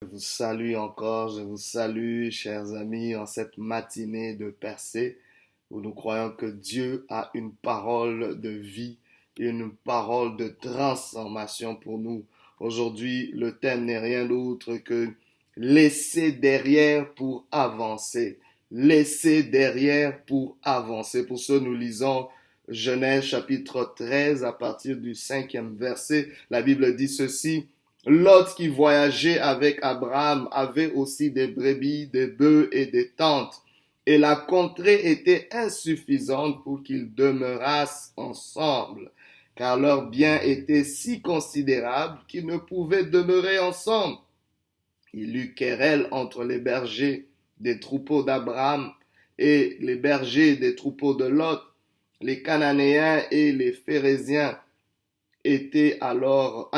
Je vous salue encore, je vous salue, chers amis, en cette matinée de percée où nous croyons que Dieu a une parole de vie et une parole de transformation pour nous. Aujourd'hui, le thème n'est rien d'autre que laisser derrière pour avancer. Laisser derrière pour avancer. Pour ce, nous lisons Genèse chapitre 13 à partir du 5e verset. La Bible dit ceci. Lot qui voyageait avec Abraham avait aussi des brebis, des bœufs et des tentes. Et la contrée était insuffisante pour qu'ils demeurassent ensemble, car leurs biens étaient si considérables qu'ils ne pouvaient demeurer ensemble. Il eut querelle entre les bergers des troupeaux d'Abraham et les bergers des troupeaux de Lot. Les Cananéens et les Phéréziens habitaient alors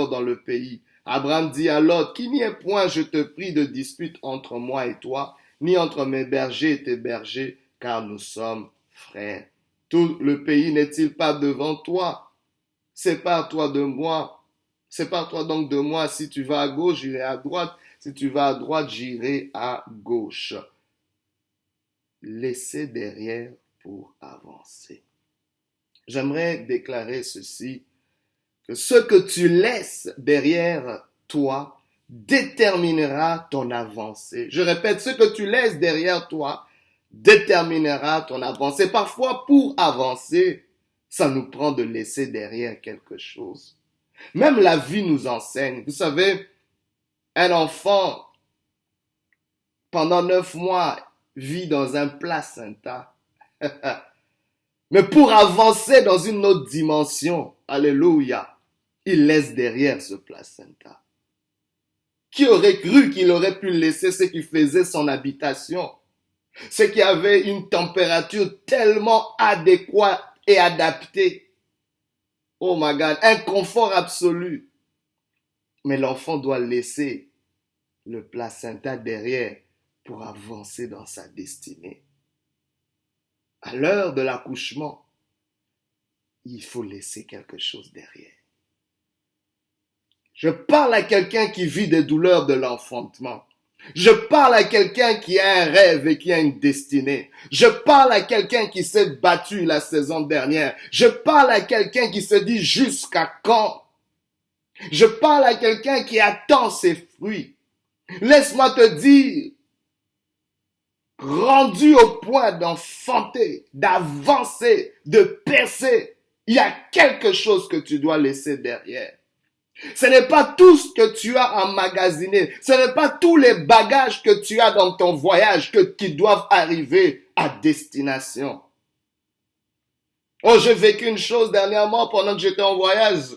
dans le pays. Abraham dit à Lot, qu'il n'y ait point, je te prie, de dispute entre moi et toi, ni entre mes bergers et tes bergers, car nous sommes frères. Tout le pays n'est-il pas devant toi? Sépare-toi de moi. Sépare-toi donc de moi. Si tu vas à gauche, j'irai à droite. Si tu vas à droite, j'irai à gauche. Laissez derrière pour avancer. J'aimerais déclarer ceci, que ce que tu laisses derrière toi déterminera ton avancée. Je répète, ce que tu laisses derrière toi déterminera ton avancée. Parfois, pour avancer, ça nous prend de laisser derrière quelque chose. Même la vie nous enseigne. Vous savez, un enfant, pendant 9 mois, vit dans un placenta. Mais pour avancer dans une autre dimension, alléluia, il laisse derrière ce placenta. Qui aurait cru qu'il aurait pu laisser ce qui faisait son habitation? Ce qui avait une température tellement adéquate et adaptée. Oh my God, un confort absolu. Mais l'enfant doit laisser le placenta derrière pour avancer dans sa destinée. À l'heure de l'accouchement, il faut laisser quelque chose derrière. Je parle à quelqu'un qui vit des douleurs de l'enfantement. Je parle à quelqu'un qui a un rêve et qui a une destinée. Je parle à quelqu'un qui s'est battu la saison dernière. Je parle à quelqu'un qui se dit jusqu'à quand? Je parle à quelqu'un qui attend ses fruits. Laisse-moi te dire, rendu au point d'enfanter, d'avancer, de percer, il y a quelque chose que tu dois laisser derrière. Ce n'est pas tout ce que tu as emmagasiné. Ce n'est pas tous les bagages que tu as dans ton voyage qui doivent arriver à destination. Oh, j'ai vécu une chose dernièrement pendant que j'étais en voyage.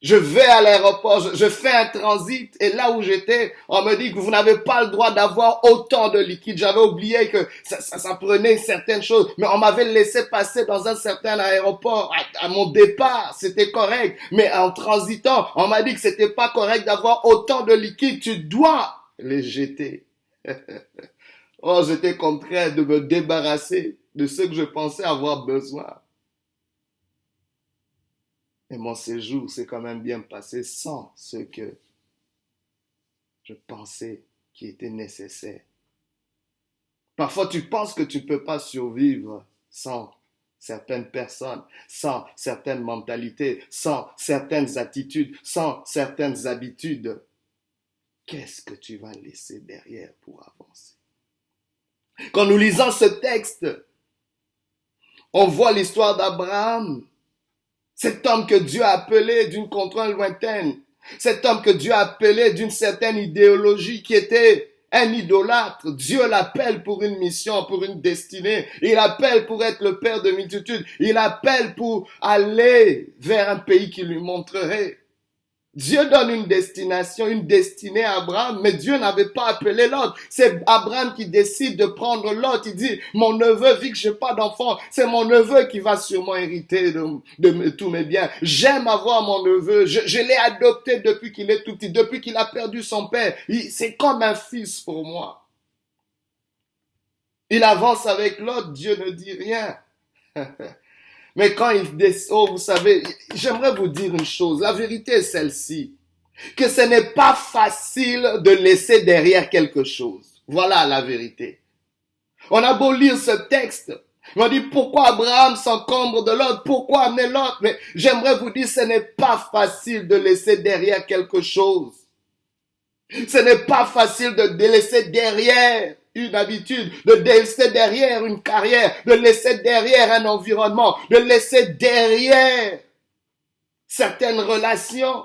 Je vais à l'aéroport, je fais un transit et là où j'étais, on me dit que vous n'avez pas le droit d'avoir autant de liquide. J'avais oublié que ça prenait certaines choses, mais on m'avait laissé passer dans un certain aéroport. À mon départ, c'était correct, mais en transitant, on m'a dit que c'était pas correct d'avoir autant de liquide. Tu dois les jeter. Oh, j'étais contraint de me débarrasser de ce que je pensais avoir besoin. Et mon séjour s'est quand même bien passé sans ce que je pensais qui était nécessaire. Parfois, tu penses que tu ne peux pas survivre sans certaines personnes, sans certaines mentalités, sans certaines attitudes, sans certaines habitudes. Qu'est-ce que tu vas laisser derrière pour avancer? Quand nous lisons ce texte, on voit l'histoire d'Abraham. Cet homme que Dieu a appelé d'une contrainte lointaine. Cet homme que Dieu a appelé d'une certaine idéologie qui était un idolâtre. Dieu l'appelle pour une mission, pour une destinée. Il appelle pour être le père de multitudes. Il appelle pour aller vers un pays qui lui montrerait. Dieu donne une destination, une destinée à Abraham, mais Dieu n'avait pas appelé Lot. C'est Abraham qui décide de prendre Lot. Il dit, mon neveu, vu que je n'ai pas d'enfant, c'est mon neveu qui va sûrement hériter de tous mes biens. J'aime avoir mon neveu. Je l'ai adopté depuis qu'il est tout petit, depuis qu'il a perdu son père. C'est comme un fils pour moi. Il avance avec Lot, Dieu ne dit rien. Mais quand il descend, oh, vous savez, j'aimerais vous dire une chose. La vérité est celle-ci. que ce n'est pas facile de laisser derrière quelque chose. Voilà la vérité. On a beau lire ce texte, on dit pourquoi Abraham s'encombre de l'autre, pourquoi amener l'autre, mais j'aimerais vous dire ce n'est pas facile de laisser derrière quelque chose. Ce n'est pas facile de laisser derrière une habitude, de laisser derrière une carrière, de laisser derrière un environnement, de laisser derrière certaines relations.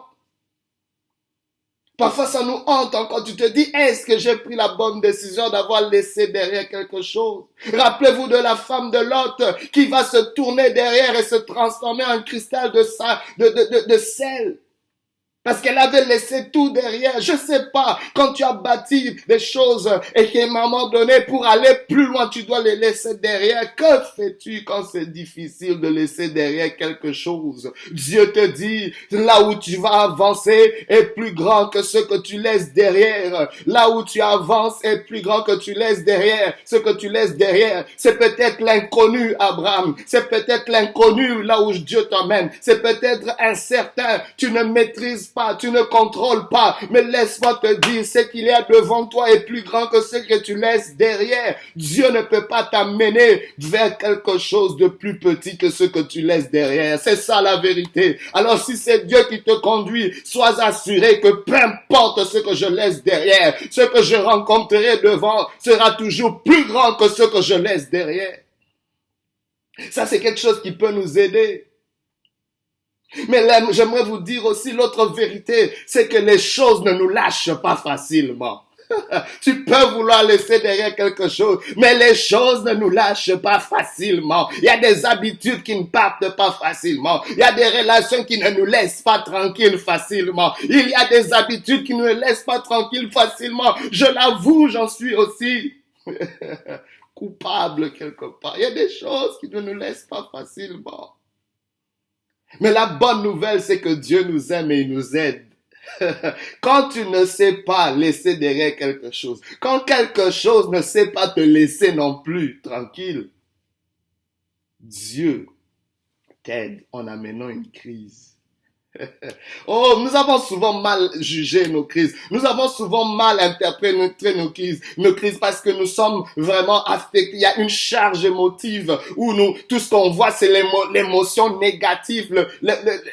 Parfois, ça nous hante encore. Tu te dis, est-ce que j'ai pris la bonne décision d'avoir laissé derrière quelque chose? Rappelez-vous de la femme de Lot qui va se tourner derrière et se transformer en cristal de sel. Parce qu'elle avait laissé tout derrière. Je sais pas, quand tu as bâti des choses et qu'à un moment donné, pour aller plus loin, tu dois les laisser derrière. Que fais-tu quand c'est difficile de laisser derrière quelque chose? Dieu te dit, là où tu vas avancer est plus grand que ce que tu laisses derrière. Là où tu avances est plus grand que tu laisses derrière. Ce que tu laisses derrière, c'est peut-être l'inconnu, Abraham. C'est peut-être l'inconnu là où Dieu t'emmène. C'est peut-être incertain. Tu ne maîtrises pas, tu ne contrôles pas, mais laisse-moi te dire, ce qu'il y a devant toi est plus grand que ce que tu laisses derrière. Dieu ne peut pas t'amener vers quelque chose de plus petit que ce que tu laisses derrière. C'est ça la vérité. Alors si c'est Dieu qui te conduit, sois assuré que peu importe ce que je laisse derrière, ce que je rencontrerai devant sera toujours plus grand que ce que je laisse derrière. Ça, c'est quelque chose qui peut nous aider. Mais là, j'aimerais vous dire aussi l'autre vérité, c'est que les choses ne nous lâchent pas facilement. Tu peux vouloir laisser derrière quelque chose, mais les choses ne nous lâchent pas facilement. Il y a des habitudes qui ne partent pas facilement. Il y a des relations qui ne nous laissent pas tranquilles facilement. Il y a des habitudes qui ne nous laissent pas tranquilles facilement. Je l'avoue, j'en suis aussi coupable quelque part. Il y a des choses qui ne nous laissent pas facilement. Mais la bonne nouvelle, c'est que Dieu nous aime et il nous aide. Quand tu ne sais pas laisser derrière quelque chose, quand quelque chose ne sait pas te laisser non plus tranquille, Dieu t'aide en amenant une crise. Oh, nous avons souvent mal jugé nos crises. Nous avons souvent mal interprété nos crises parce que nous sommes vraiment affectés. Il y a une charge émotive où tout ce qu'on voit, c'est l'émotion négative,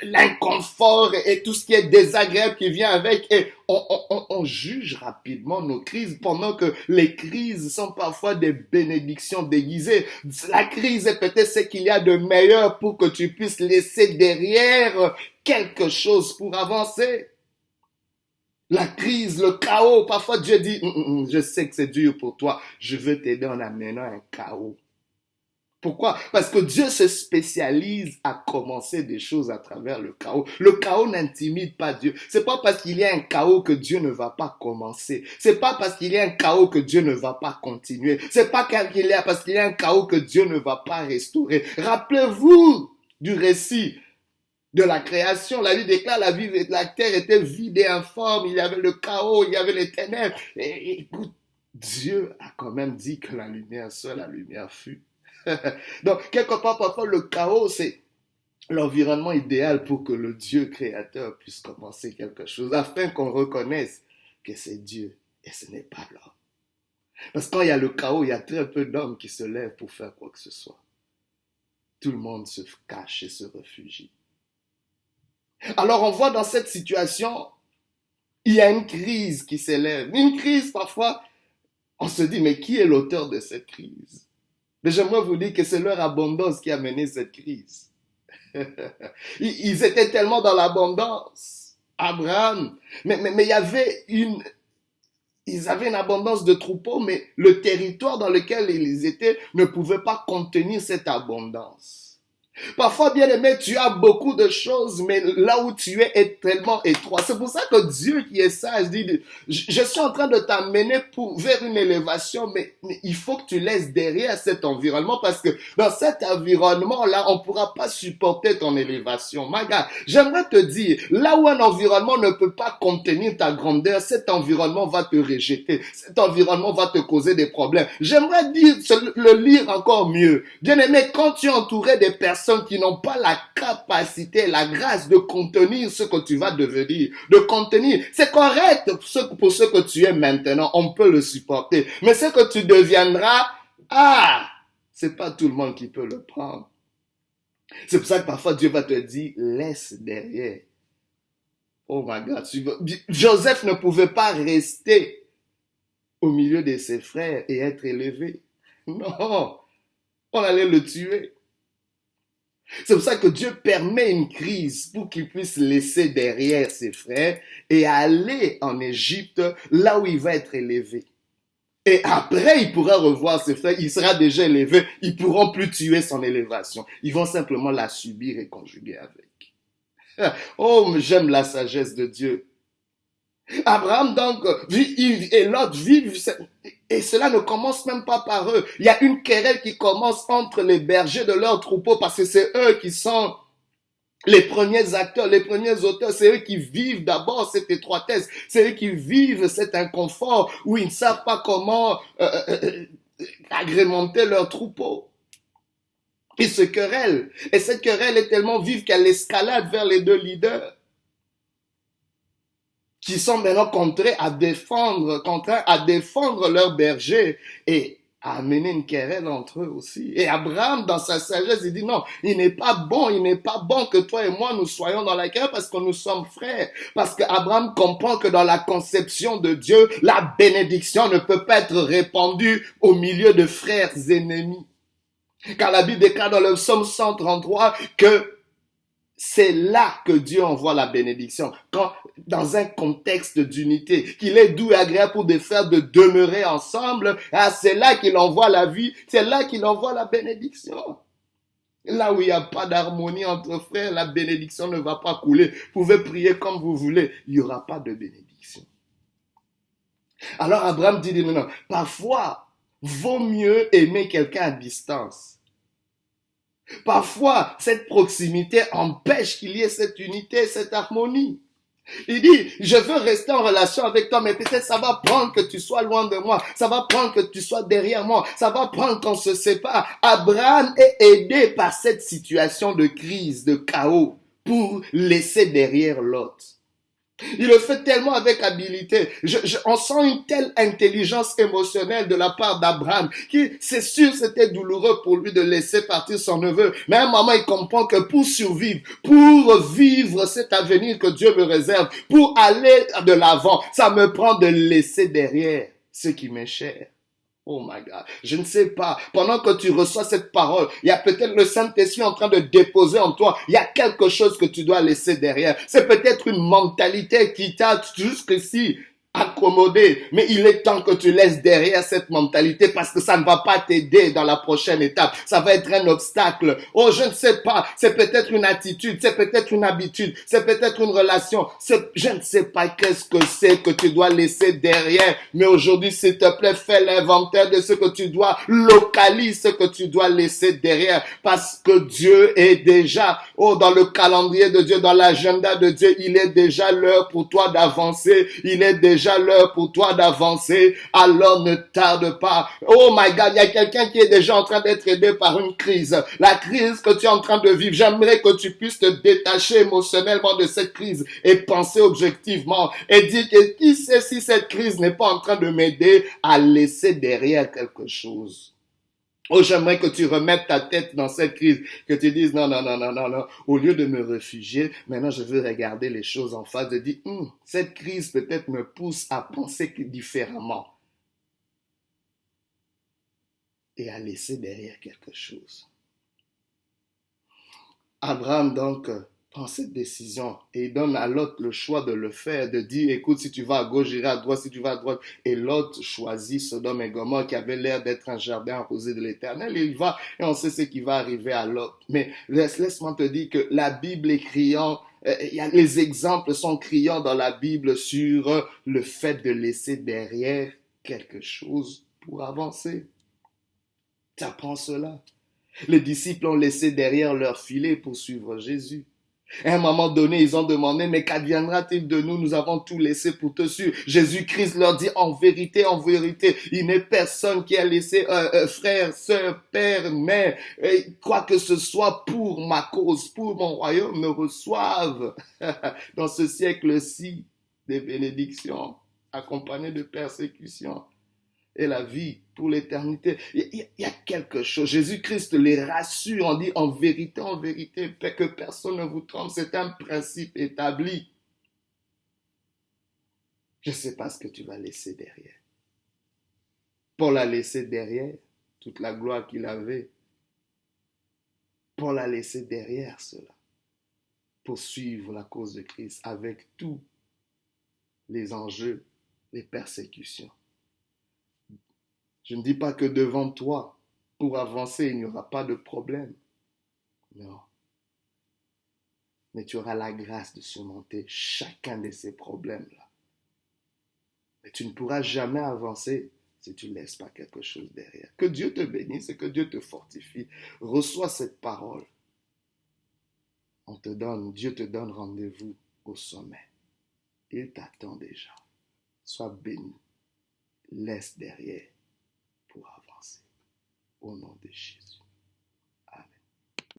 l'inconfort et tout ce qui est désagréable qui vient avec. Et on juge rapidement nos crises pendant que les crises sont parfois des bénédictions déguisées. La crise est peut-être ce qu'il y a de meilleur pour que tu puisses laisser derrière quelque chose pour avancer. La crise, le chaos, parfois Dieu dit, je sais que c'est dur pour toi, je veux t'aider en amenant un chaos. Pourquoi? Parce que Dieu se spécialise à commencer des choses à travers le chaos. Le chaos n'intimide pas Dieu. C'est pas parce qu'il y a un chaos que Dieu ne va pas commencer. C'est pas parce qu'il y a un chaos que Dieu ne va pas continuer. C'est pas parce qu'il y a un chaos que Dieu ne va pas restaurer. Rappelez-vous du récit de la création. La Bible déclare la terre était vide et informe. Il y avait le chaos, il y avait les ténèbres. Et écoute, Dieu a quand même dit que la lumière soit, la lumière fut. Donc, quelque part, parfois, le chaos, c'est l'environnement idéal pour que le Dieu créateur puisse commencer quelque chose, afin qu'on reconnaisse que c'est Dieu et ce n'est pas l'homme. Parce que quand il y a le chaos, il y a très peu d'hommes qui se lèvent pour faire quoi que ce soit. Tout le monde se cache et se réfugie. Alors, on voit dans cette situation, il y a une crise qui s'élève. Une crise, parfois, on se dit, mais qui est l'auteur de cette crise? Mais j'aimerais vous dire que c'est leur abondance qui a mené cette crise. Ils étaient tellement dans l'abondance, Abraham, mais il y avait ils avaient une abondance de troupeaux, mais le territoire dans lequel ils étaient ne pouvait pas contenir cette abondance. Parfois, bien aimé, tu as beaucoup de choses, mais là où tu es est tellement étroit. C'est pour ça que Dieu qui est sage dit, je suis en train de t'amener vers une élévation, mais il faut que tu laisses derrière cet environnement parce que dans cet environnement-là, on ne pourra pas supporter ton élévation. My God, j'aimerais te dire, là où un environnement ne peut pas contenir ta grandeur, cet environnement va te rejeter. Cet environnement va te causer des problèmes. J'aimerais dire, le lire encore mieux. Bien aimé, quand tu es entouré des personnes personnes qui n'ont pas la capacité, la grâce de contenir ce que tu vas devenir, de contenir. C'est correct pour ce que tu es maintenant, on peut le supporter. Mais ce que tu deviendras, c'est pas tout le monde qui peut le prendre. C'est pour ça que parfois Dieu va te dire, laisse derrière. Oh my God, Joseph ne pouvait pas rester au milieu de ses frères et être élevé. Non, on allait le tuer. C'est pour ça que Dieu permet une crise pour qu'il puisse laisser derrière ses frères et aller en Égypte, là où il va être élevé. Et après, il pourra revoir ses frères, il sera déjà élevé, ils pourront plus tuer son élévation. Ils vont simplement la subir et conjuguer avec. Oh, j'aime la sagesse de Dieu. Abraham, donc, et Lot vivent, et cela ne commence même pas par eux. Il y a une querelle qui commence entre les bergers de leurs troupeaux parce que c'est eux qui sont les premiers acteurs, les premiers auteurs. C'est eux qui vivent d'abord cette étroitesse. C'est eux qui vivent cet inconfort où ils ne savent pas comment agrémenter leurs troupeaux. Ils se querellent. Et cette querelle est tellement vive qu'elle escalade vers les deux leaders, qui sont maintenant contraints à défendre leurs bergers et à amener une querelle entre eux aussi. Et Abraham, dans sa sagesse, il dit non, il n'est pas bon que toi et moi nous soyons dans la querelle parce que nous sommes frères. Parce qu'Abraham comprend que dans la conception de Dieu, la bénédiction ne peut pas être répandue au milieu de frères ennemis. Car la Bible déclare dans le psaume 133 que c'est là que Dieu envoie la bénédiction. Quand, dans un contexte d'unité, qu'il est doux et agréable pour des frères de demeurer ensemble, c'est là qu'il envoie la vie, c'est là qu'il envoie la bénédiction. Là où il n'y a pas d'harmonie entre frères, la bénédiction ne va pas couler. Vous pouvez prier comme vous voulez, il n'y aura pas de bénédiction. Alors Abraham dit non, parfois, vaut mieux aimer quelqu'un à distance. Parfois, cette proximité empêche qu'il y ait cette unité, cette harmonie. Il dit, je veux rester en relation avec toi, mais peut-être ça va prendre que tu sois loin de moi. Ça va prendre que tu sois derrière moi. Ça va prendre qu'on se sépare. Abraham est aidé par cette situation de crise, de chaos, pour laisser derrière l'autre. Il le fait tellement avec habileté. On sent une telle intelligence émotionnelle de la part d'Abraham qui, c'est sûr, c'était douloureux pour lui de laisser partir son neveu. Mais à un moment, il comprend que pour survivre, pour vivre cet avenir que Dieu me réserve, pour aller de l'avant, ça me prend de laisser derrière ce qui m'est cher. Oh my God, je ne sais pas, pendant que tu reçois cette parole, il y a peut-être le Saint-Esprit en train de déposer en toi, il y a quelque chose que tu dois laisser derrière. C'est peut-être une mentalité qui t'a jusqu'ici accommodé, mais il est temps que tu laisses derrière cette mentalité parce que ça ne va pas t'aider dans la prochaine étape. Ça va être un obstacle. Oh, je ne sais pas, c'est peut-être une attitude, c'est peut-être une habitude, c'est peut-être une relation, je ne sais pas qu'est-ce que c'est que tu dois laisser derrière, mais aujourd'hui, s'il te plaît, fais l'inventaire de ce que tu dois, localise ce que tu dois laisser derrière parce que Dieu est déjà, dans le calendrier de Dieu, dans l'agenda de Dieu, il est déjà l'heure pour toi d'avancer, il est déjà l'heure pour toi d'avancer, alors ne tarde pas. Oh my God, il y a quelqu'un qui est déjà en train d'être aidé par une crise. La crise que tu es en train de vivre, j'aimerais que tu puisses te détacher émotionnellement de cette crise et penser objectivement et dire que qui sait si cette crise n'est pas en train de m'aider à laisser derrière quelque chose. Oh, j'aimerais que tu remettes ta tête dans cette crise, que tu dises non. Au lieu de me réfugier, maintenant je veux regarder les choses en face, de dire, cette crise peut-être me pousse à penser différemment et à laisser derrière quelque chose. Abraham donc prend cette décision et il donne à Lot le choix de le faire, de dire, écoute, si tu vas à gauche, j'irai à droite, si tu vas à droite. Et Lot choisit Sodome et Gomorrhe qui avait l'air d'être un jardin arrosé de l'Éternel. Et il va, et on sait ce qui va arriver à Lot. Mais laisse-moi te dire que la Bible est criant, les exemples sont criants dans la Bible sur le fait de laisser derrière quelque chose pour avancer. Tu apprends cela. Les disciples ont laissé derrière leur filet pour suivre Jésus. À un moment donné, ils ont demandé, mais qu'adviendra-t-il de nous? Nous avons tout laissé pour te suivre. Jésus-Christ leur dit, en vérité, il n'est personne qui a laissé frère, sœur, père, mère, quoi que ce soit pour ma cause, pour mon royaume, ne reçoivent dans ce siècle-ci des bénédictions accompagnées de persécutions et la vie pour l'éternité. Il y a quelque chose. Jésus-Christ les rassure. On dit en vérité, que personne ne vous trompe. C'est un principe établi. Je ne sais pas ce que tu vas laisser derrière. Paul a laissé derrière toute la gloire qu'il avait. Paul a laissé derrière cela pour suivre la cause de Christ avec tous les enjeux, les persécutions. Je ne dis pas que devant toi, pour avancer, il n'y aura pas de problème. Non. Mais tu auras la grâce de surmonter chacun de ces problèmes-là. Mais tu ne pourras jamais avancer si tu ne laisses pas quelque chose derrière. Que Dieu te bénisse et que Dieu te fortifie. Reçois cette parole. Dieu te donne rendez-vous au sommet. Il t'attend déjà. Sois béni. Laisse derrière pour avancer. Au nom de Jésus.